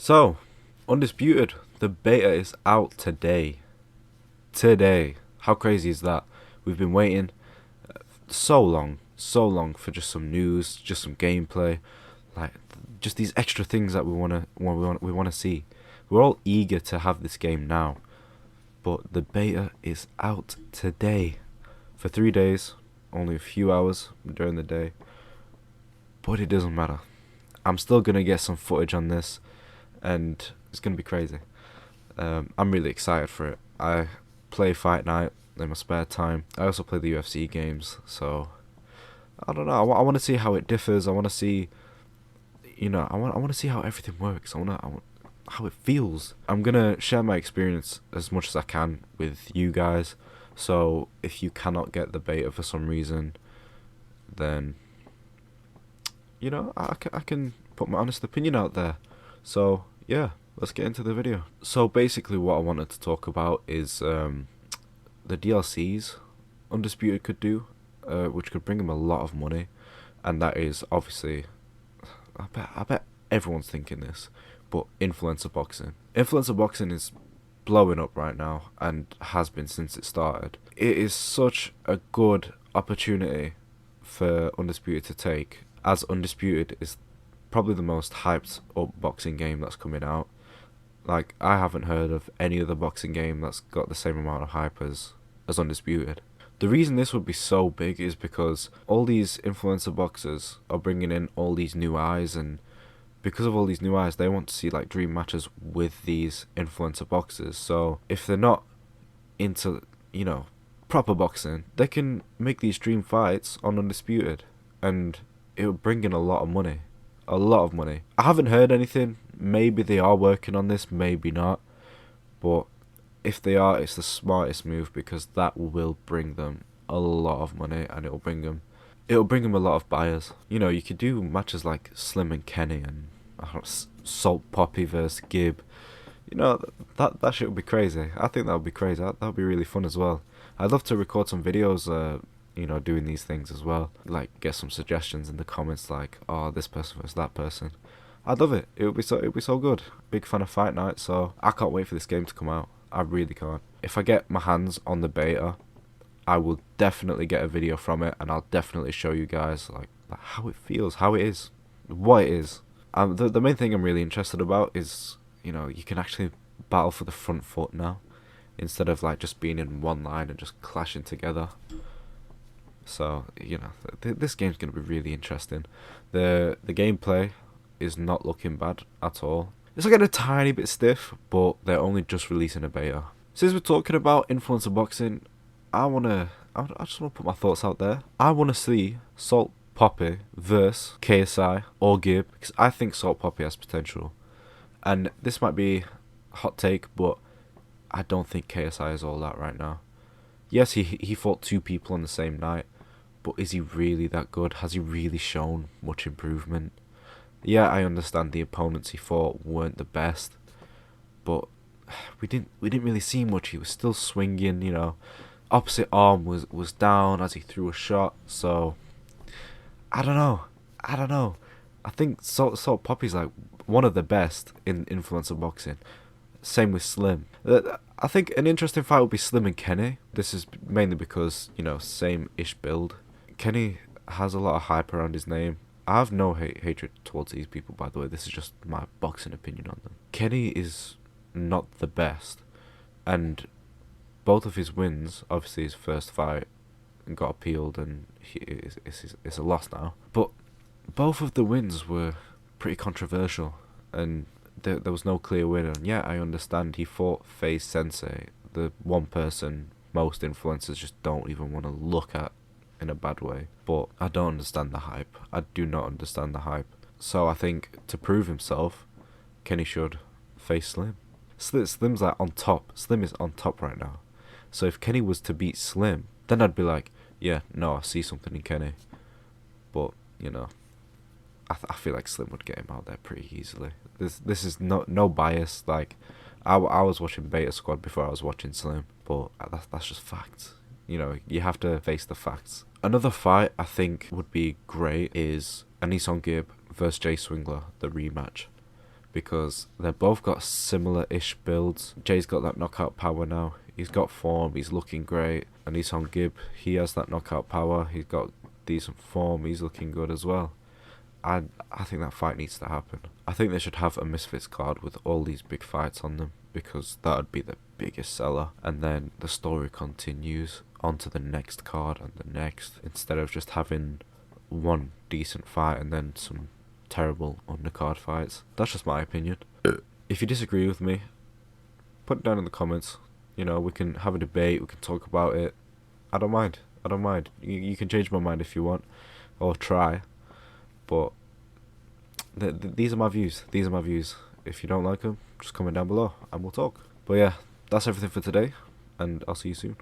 So, Undisputed, the beta is out today. Today. How crazy is that? We've been waiting so long for just some news, just some gameplay, like just these extra things that we want to see. We're all eager to have this game now, but the beta is out today for 3 days, only a few hours during the day. But it doesn't matter. I'm still gonna get some footage on this, and it's gonna be crazy. I'm really excited for it. I play Fight Night in my spare time. I also play the UFC games, so I don't know. I want to see how it differs. I want to see, I want to see how everything works. I want how it feels. I'm gonna share my experience as much as I can with you guys. So if you cannot get the beta for some reason, then I can put my honest opinion out there. So yeah, let's get into the video. So basically what I wanted to talk about is the DLCs Undisputed could do, which could bring him a lot of money, and that is obviously, I bet everyone's thinking this, but influencer boxing. Influencer boxing is blowing up right now and has been since it started. It is such a good opportunity for Undisputed to take, as Undisputed is probably the most hyped up boxing game that's coming out. Like, I haven't heard of any other boxing game that's got the same amount of hype as Undisputed. The reason this would be so big is because all these influencer boxers are bringing in all these new eyes, and because of all these new eyes, they want to see like dream matches with these influencer boxers. So if they're not into, proper boxing, they can make these dream fights on Undisputed, and it would bring in a lot of money. A lot of money. I haven't heard anything. Maybe they are working on this, maybe not. But if they are, it's the smartest move, because that will bring them a lot of money, and it'll bring them a lot of buyers. You could do matches like Slim and Kenny, and Salt Poppy versus Gibb. That shit would be crazy. I think that would be crazy. That would be really fun as well. I'd love to record some videos, doing these things as well. Like, get some suggestions in the comments, like, oh, this person versus that person. I'd love it. It would be so good. Big fan of Fight Night, so I can't wait for this game to come out. I really can't. If I get my hands on the beta, I will definitely get a video from it, and I'll definitely show you guys like how it feels, how it is, what it is. The main thing I'm really interested about is, you can actually battle for the front foot now, instead of like just being in one line and just clashing together. So this game's gonna be really interesting. The gameplay is not looking bad at all. It's like a tiny bit stiff, but they're only just releasing a beta. Since we're talking about influencer boxing, I just wanna put my thoughts out there. I wanna see Salt Poppy versus KSI or Gibb, because I think Salt Poppy has potential. And this might be a hot take, but I don't think KSI is all that right now. Yes, he fought two people on the same night, but is he really that good? Has he really shown much improvement? Yeah, I understand the opponents he fought weren't the best, but we didn't really see much. He was still swinging, opposite arm was down as he threw a shot. So I don't know. I think Salt Poppy's like one of the best in influencer boxing. Same with Slim. I think an interesting fight would be Slim and Kenny. This is mainly because, same-ish build. Kenny has a lot of hype around his name. I have no hatred towards these people, by the way. This is just my boxing opinion on them. Kenny is not the best, and both of his wins, obviously his first fight got appealed, and it's a loss now. But both of the wins were pretty controversial, and there was no clear winner. And yeah, I understand he fought FaZe Sensei, the one person most influencers just don't even want to look at in a bad way. But I don't understand the hype. I do not understand the hype. So I think to prove himself, Kenny should face Slim. Slim's like on top. Slim is on top right now. So if Kenny was to beat Slim, then I'd be like, yeah, no, I see something in Kenny. But, I feel like Slim would get him out there pretty easily. This is no bias. Like, I was watching Beta Squad before I was watching Slim, but that's just facts. You have to face the facts. Another fight I think would be great is Anison Gibb versus Jay Swingler, the rematch, because they've both got similar-ish builds. Jay's got that knockout power now. He's got form, he's looking great. And Isham Gibb, he has that knockout power. He's got decent form, he's looking good as well. I think that fight needs to happen. I think they should have a Misfits card with all these big fights on them, because that would be the biggest seller. And then the story continues onto the next card and the next, instead of just having one decent fight and then some terrible undercard fights. That's just my opinion. If you disagree with me, put it down in the comments. You know, we can have a debate, we can talk about it. I don't mind. You can change my mind if you want, or try. But these are my views. If you don't like them, just comment down below and we'll talk. But yeah, that's everything for today, and I'll see you soon.